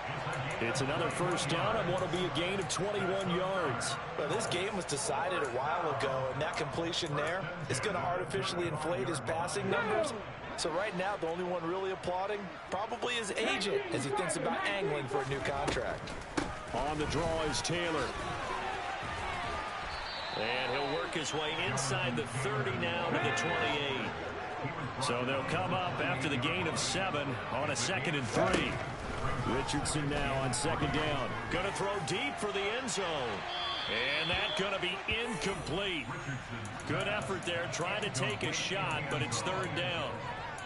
It's another first down and what will be a gain of 21 yards. Well, this game was decided a while ago, and that completion there is going to artificially inflate his passing numbers. So right now, the only one really applauding probably his agent as he thinks about angling for a new contract. On the draw is Taylor. And he'll work his way inside the 30 now to the 28. So they'll come up after the gain of 7 on a 2nd and 3. Richardson now on 2nd down. Going to throw deep for the end zone. And that's going to be incomplete. Good effort there trying to take a shot, but it's 3rd down.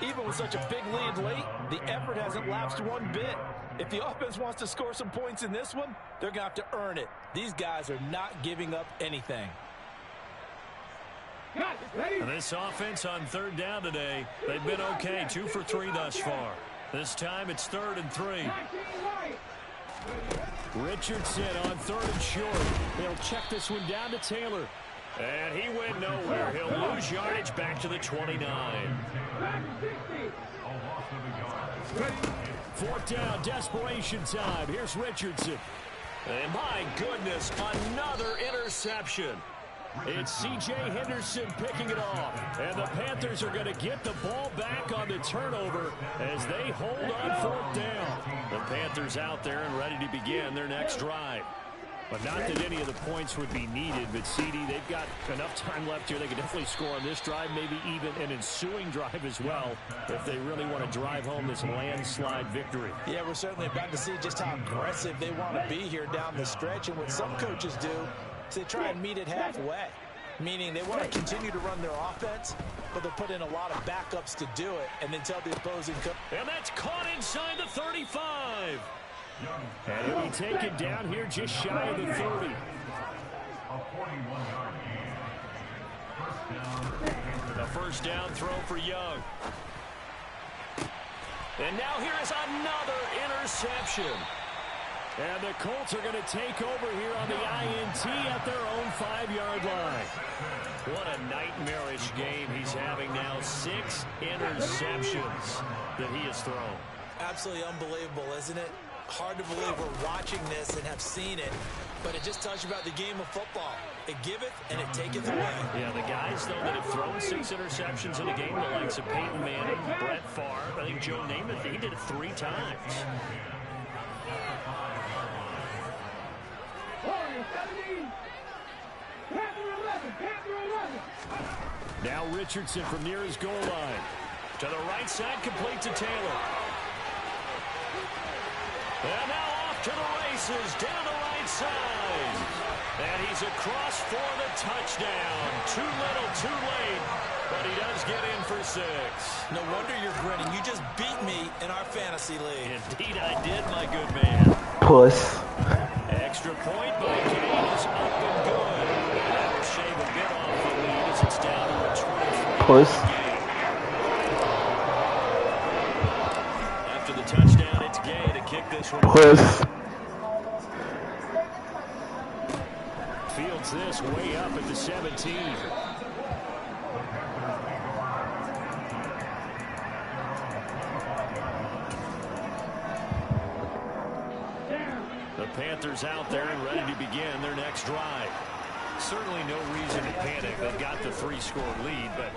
Even with such a big lead late, the effort hasn't lapsed one bit. If the offense wants to score some points in this one, they're going to have to earn it. These guys are not giving up anything. And this offense on third down today, they've been okay. 2 for 3 thus far. This time it's 3rd and 3. Richardson on 3rd and short. He'll check this one down to Taylor. And he went nowhere. He'll lose yardage back to the 29. 4th down, desperation time. Here's Richardson. And my goodness, another interception. It's C.J. Henderson picking it off. And the Panthers are going to get the ball back on the turnover as they hold on 4th down. The Panthers out there and ready to begin their next drive. But not that any of the points would be needed, but CD, they've got enough time left here. They can definitely score on this drive, maybe even an ensuing drive as well, if they really want to drive home this landslide victory. Yeah, we're certainly about to see just how aggressive they want to be here down the stretch. And what some coaches do is they try and meet it halfway, meaning they want to continue to run their offense, but they'll put in a lot of backups to do it, and then tell the opposing coach. And that's caught inside the 35. And he'll be taken down here just shy of the 30. The first down throw for Young. And now here is another interception. And the Colts are going to take over here on the INT at their own 5-yard line. What a nightmarish game he's having now. 6 interceptions that he has thrown. Absolutely unbelievable, isn't it? Hard to believe we're watching this and have seen it, but it just tells you about the game of football. It giveth and it taketh away. Yeah, the guys, though, that have thrown 6 interceptions in a game, the likes of Peyton Manning, Brett Favre, I think Joe Namath, he did it 3 times. Now Richardson from near his goal line. To the right side, complete to Taylor. And now off to the races, down the right side. And he's across for the touchdown. Too little, too late, but he does get in for 6. No wonder you're grinning. You just beat me in our fantasy league. Indeed I did, my good man. Puss. Extra point by Kane is up and good. That will shave a bit off the lead as it's down to a 23. Puss. After the touchdown, it's Gay to kick this one. Puss. Fields this way up at the 17. The Panthers out there and ready to begin their next drive. Certainly no reason to panic. They've got the 3-score lead, but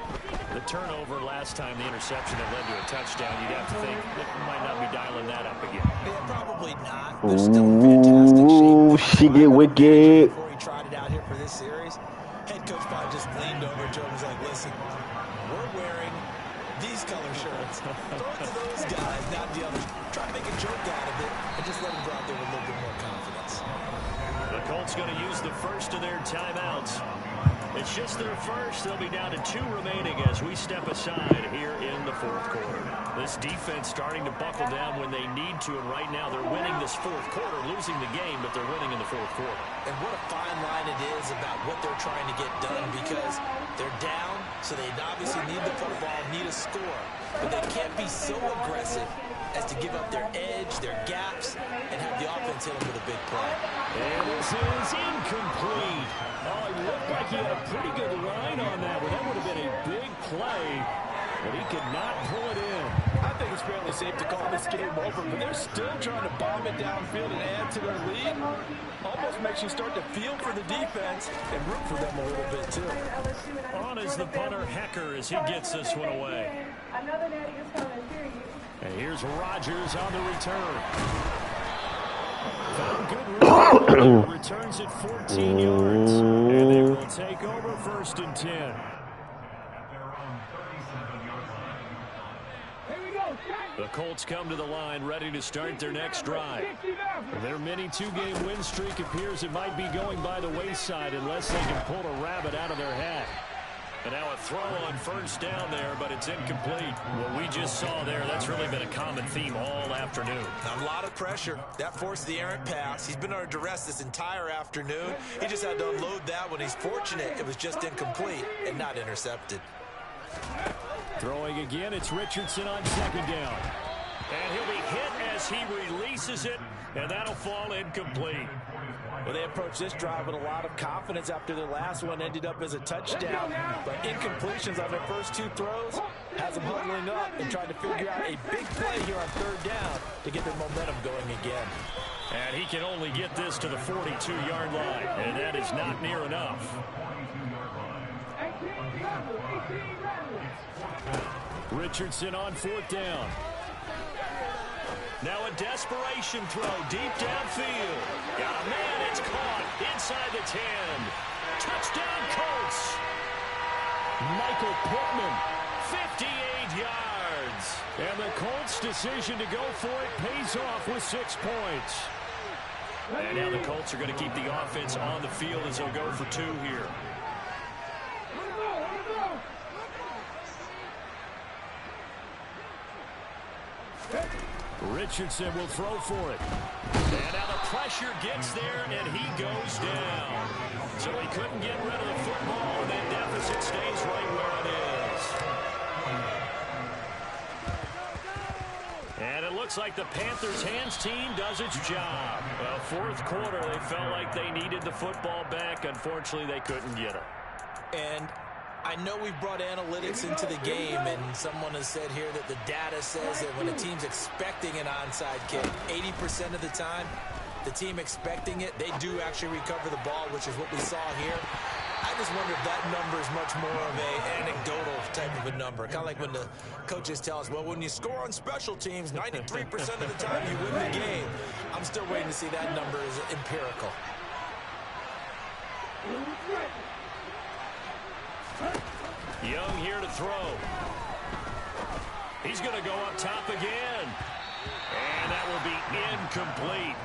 the turnover last time, the interception that led to a touchdown, you'd have to think that might not be dialing that up again. Yeah, probably not. They're still in fantastic shape. Ooh, she get wicked. Before he tried it out here for this series, head coach probably just leaned over Joe and was like, listen, we're wearing these color shirts. Throw it to those guys, not the others. Try to make a joke out of it and just let them go out there with a little bit more confidence. The Colts going to use the first of their timeouts. It's just their first. They'll be down to 2 remaining as we step aside here in the 4th quarter. This defense starting to buckle down when they need to, and right now they're winning this 4th quarter, losing the game, but they're winning in the 4th quarter. And what a fine line it is about what they're trying to get done, because they're down, so they obviously need the football, need a score, but they can't be so aggressive as to give up their edge, their gaps, and have the offense hit them with a big play. And this is incomplete. Oh, it looked like he had a pretty good line on that one. That would have been a big play, but he could not pull it in. I think it's fairly safe to call this game over, but they're still trying to bomb it downfield and add to their lead. Almost makes you start to feel for the defense and root for them a little bit, too. On is the punter, Hecker, as he gets this one away. Another daddy is coming to you. And here's Rodgers on the return. Found good room. Returns at 14 yards. And they will take over 1st and 10. The Colts come to the line ready to start their next drive. Their mini 2-game win streak appears it might be going by the wayside unless they can pull a rabbit out of their hat. And now a throw on first down there, but it's incomplete. What we just saw there, that's really been a common theme all afternoon. A lot of pressure. That forced the errant pass. He's been under duress this entire afternoon. He just had to unload that one. He's fortunate it was just incomplete and not intercepted. Throwing again, it's Richardson on second down. And he'll be hit as he releases it, and that'll fall incomplete. Well, they approached this drive with a lot of confidence after their last one ended up as a touchdown. But incompletions on their first two throws has them huddling up and trying to figure out a big play here on third down to get their momentum going again. And he can only get this to the 42-yard line, and that is not near enough. Richardson on fourth down. Now a desperation throw deep downfield. Got a man, it's caught inside the 10. Touchdown Colts. Michael Pittman, 58 yards. And the Colts' decision to go for it pays off with 6 points. And now the Colts are going to keep the offense on the field as they'll go for 2 here. Richardson will throw for it. And now the pressure gets there, and he goes down. So he couldn't get rid of the football, and that deficit stays right where it is. And it looks like the Panthers' hands team does its job. Well, fourth quarter, they felt like they needed the football back. Unfortunately, they couldn't get it. And I know we've brought analytics into the game, and someone has said here that the data says that when a team's expecting an onside kick, 80% of the time, the team expecting it, they do actually recover the ball, which is what we saw here. I just wonder if that number is much more of an anecdotal type of a number. Kind of like when the coaches tell us, well, when you score on special teams, 93% of the time you win the game. I'm still waiting to see that number is empirical. Young here to throw. He's going to go up top again. And that will be incomplete.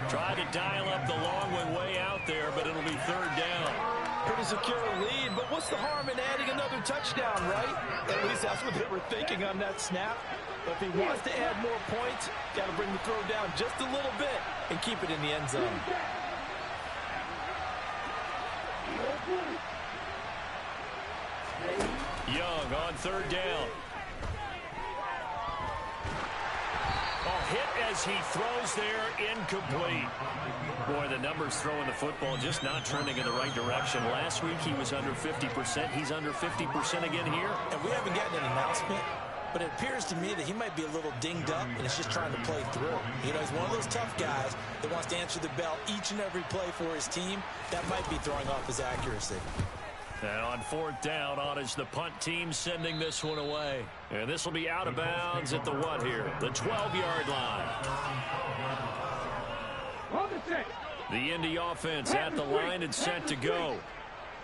Tried to dial up the long one way out there, but it'll be third down. Pretty secure lead, but what's the harm in adding another touchdown, right? At least that's what they were thinking on that snap. But if he wants to add more points, got to bring the throw down just a little bit and keep it in the end zone. Young on third down. Hit as he throws there, incomplete. Boy, the numbers throwing the football just not trending in the right direction. Last week he was under 50%. He's under 50% again here. And we haven't gotten an announcement, but it appears to me that he might be a little dinged up and is just trying to play through. You know, he's one of those tough guys that wants to answer the bell each and every play for his team. That might be throwing off his accuracy. And on fourth down, on is the punt team sending this one away. And this will be out of bounds at the what here? The 12-yard line. The Indy offense at the line and set to go.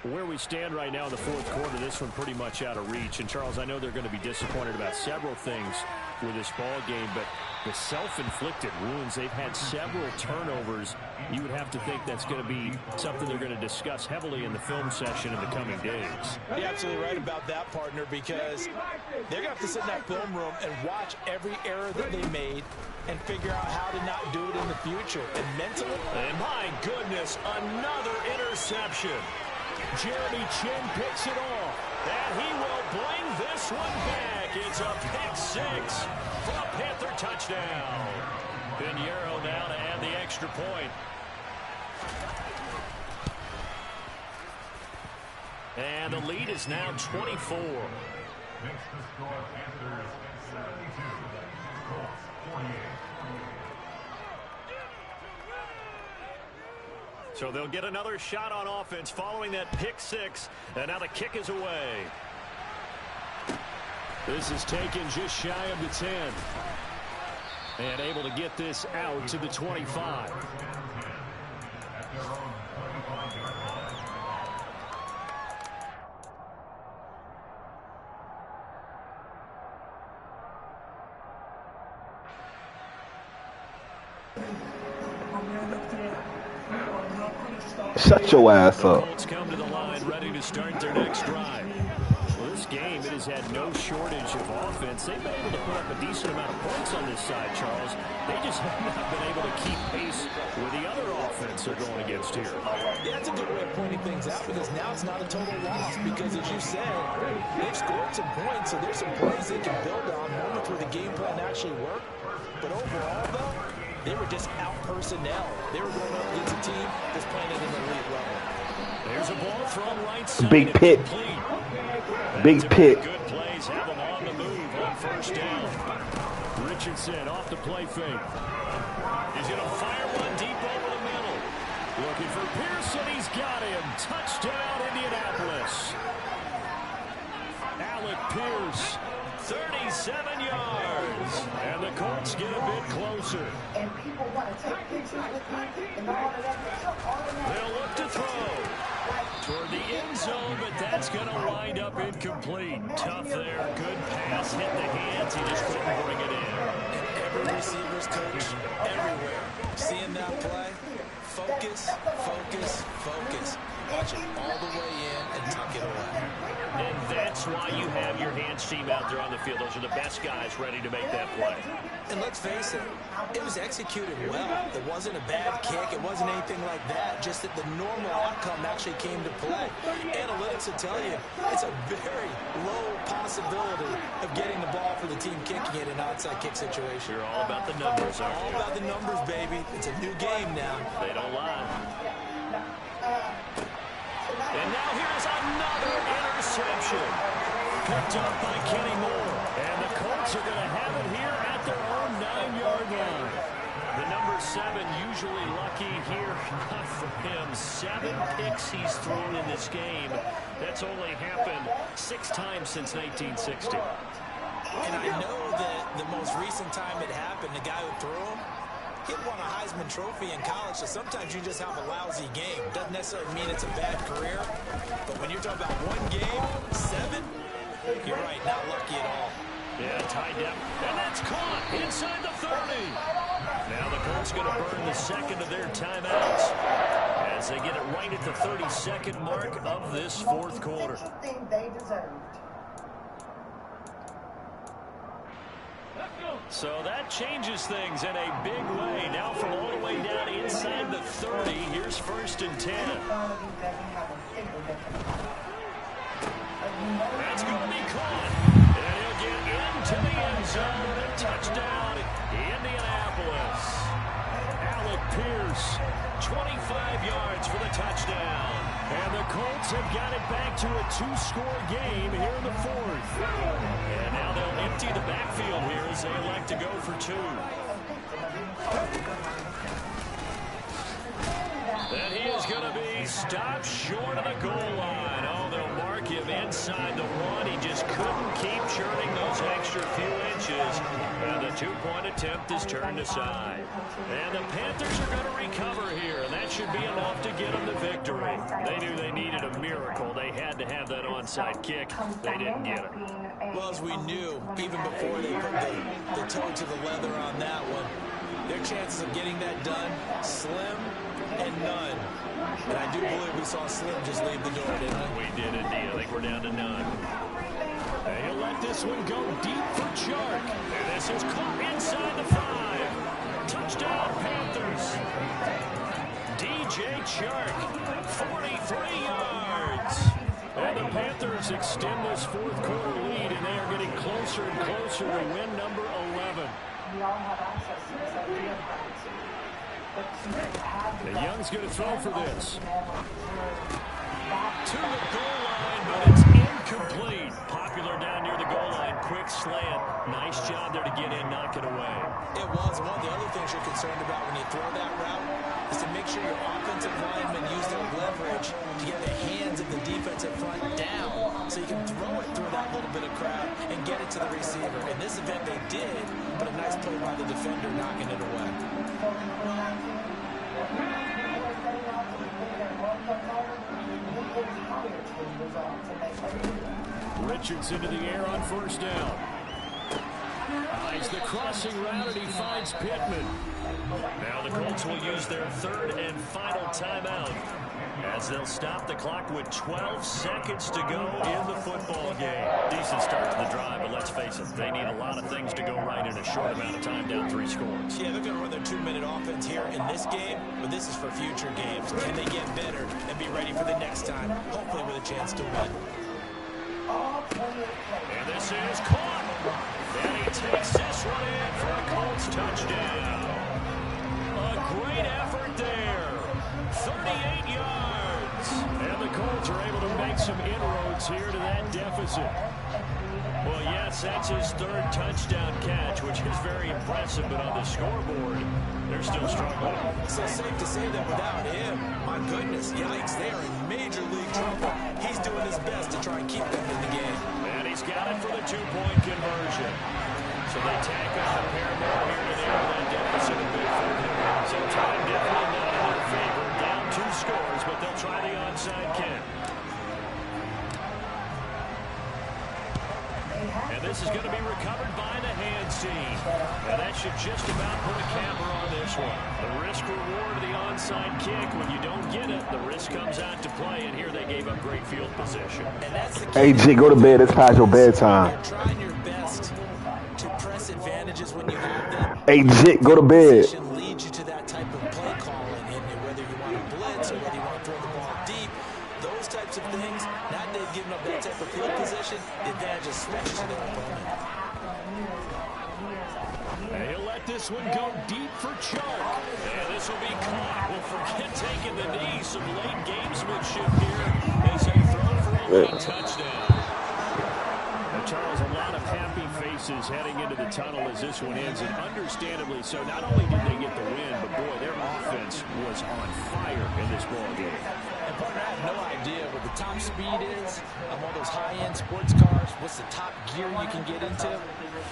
Where we stand right now in the fourth quarter, this one pretty much out of reach. And, Charles, I know they're going to be disappointed about several things with this ball game, but the self-inflicted wounds, they've had several turnovers. You would have to think that's going to be something they're going to discuss heavily in the film session in the coming days. You're absolutely right about that, partner, because they're going to have to sit in that film room and watch every error that they made and figure out how to not do it in the future. And mentally... And my goodness, another interception. Jeremy Chinn picks it off, and he will bring this one back. It's a pick six for a Panther touchdown. Pinheiro now to add the extra point. And the lead is now 24. Makes the score Panthers 72, Colts 48. So they'll get another shot on offense following that pick six. And now the kick is away. This is taken just shy of the 10. And able to get this out to the 25. Shut your ass up. Colts come to the line ready to start their next drive. Well, this game, it has had no shortage of offense. They've been able to put up a decent amount of points on this side, Charles. They just have not been able to keep pace with the other offense they're going against here. Yeah, that's a good way of pointing things out because now it's not a total loss because, as you said, they've scored some points, so there's some plays they can build on, moments where the game plan actually worked. But overall, though, they were just out personnel. They were going up against a team that's playing at an elite level. There's a ball thrown right side. Big pick. Big pick. Good plays have them on the move on first down. Richardson off the play fake. He's going to fire one deep over the middle. Looking for Pearson. He's got him. Touchdown, Indianapolis. Alec Pierce, 37 yards. And the Colts get a bit closer. And people want to take pictures with me and all of that. They'll look to throw toward the end zone, but that's going to wind up incomplete. Tough there. Good pass. Hit the hands. He just couldn't bring it in. Every receiver's coach, everywhere. Seeing that play, focus, focus, focus. Watch it all the way in and tuck it away. And that's why you have your hands team out there on the field. Those are the best guys ready to make that play. And let's face it, it was executed well. It wasn't a bad kick. It wasn't anything like that. Just that the normal outcome actually came to play. Analytics will tell you it's a very low possibility of getting the ball for the team kicking it in an onside kick situation. You're all about the numbers, aren't you? All about the numbers, baby. It's a new game now. They don't lie. And now here's another interception. Picked up by Kenny Moore. And the Colts are going to have it here at their own 9-yard line. The number 7 usually lucky here. Not for him. 7 picks he's thrown in this game. That's only happened 6 times since 1960. And I know that the most recent time it happened, the guy who threw him, he won a Heisman Trophy in college, so sometimes you just have a lousy game. Doesn't necessarily mean it's a bad career, but when you're talking about one game, 7, you're right, not lucky at all. Yeah, tied down, and that's caught inside the 30. Now the Colts going to burn the second of their timeouts as they get it right at the 32nd mark of this fourth quarter. They deserved. So that changes things in a big way. Now from all the way down inside the 30, here's first and 10. That's going to be caught. And he'll get into the end zone. A touchdown, Indianapolis. Alec Pierce, 25 yards for the touchdown. And the Colts have got it back to a 2-score game here in the fourth. And now they'll empty the backfield here as they elect to go for 2. And he is going to be stopped short of the goal line. Oh, they'll mark him inside the 1. He just couldn't keep churning those extra few inches. And the 2-point attempt is turned aside. And the Panthers are going to recover here. And that should be enough to get them the victory. They knew they needed a miracle. They had to have that onside kick. They didn't get it. Well, as we knew, even before they put the toe to the leather on that one, their chances of getting that done, slim and none. And I do believe we saw Slim just leave the door, didn't we? We did indeed. I think we're down to none. He'll let this one go deep for Chark. And this is caught inside the 5. Touchdown, Panthers. DJ Chark, 43 yards. And the Panthers extend this fourth quarter lead, and they are getting closer and closer to win number 11. We all have access to this idea of privacy. And Young's going to throw for this. To the goal line, but it's incomplete. Popular down near the goal line. Quick slant. Nice job there to get in, knock it away. It was. One of the other things you're concerned about when you throw that route is to make sure your offensive linemen use their leverage to get the hands of the defensive front down so you can throw it through that little bit of crowd and get it to the receiver. In this event, they did, but a nice play by the defender knocking it away. Richardson to the air on first down. Eyes the crossing route and he finds Pittman. Now the Colts will use their third and final timeout. As they'll stop the clock with 12 seconds to go in the football game. Decent start to the drive, but let's face it, they need a lot of things to go right in a short amount of time, down 3 scores. Yeah, they're going to run their 2-minute offense here in this game, but this is for future games. Can they get better and be ready for the next time, hopefully with a chance to win? And this is caught. And he takes this one in for a Colts touchdown. A great effort there. 38 yards. And the Colts are able to make some inroads here to that deficit. Well, yes, that's his 3rd touchdown catch, which is very impressive, but on the scoreboard, they're still struggling. So safe to say that without him, my goodness, yikes, they are in major league trouble. He's doing his best to try and keep them in the game. And he's got it for the 2-point conversion. So they tack on a pair more here to narrow that deficit a bit further. So time definitely not in their favor. Down 2 scores, but they'll try the onside kick. And this is going to be recovered by the hands team. And that should just about put a camera on this one. The risk reward of the onside kick. When you don't get it, the risk comes out to play. And here they gave up great field position. And that's the key. Hey, G, go to bed. It's past your bedtime. You're trying your best to press advantages when you have them. Hey, G, go to bed. Position leads you to that type of play calling, and whether you want to blitz or whether you want to throw the ball deep, those types of things. Now they've given up that type of field position, the advantage is switched to their opponent. And he'll let this one go deep for Chark. And this will be caught. We'll forget taking the knee. Some late gamesmanship here as they throw for a late touchdown. Now, Charles, a lot of happy faces heading into the tunnel as this one ends, and understandably so. Not only did they get the win, but boy, their offense was on fire in this ball game. And partner, I have no idea what the top speed is on one of those high-end sports cars. What's the top gear you can get into?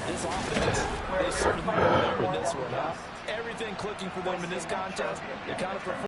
This offense, they certainly remember this one, huh? Everything clicking for them in this contest. They kind of perform.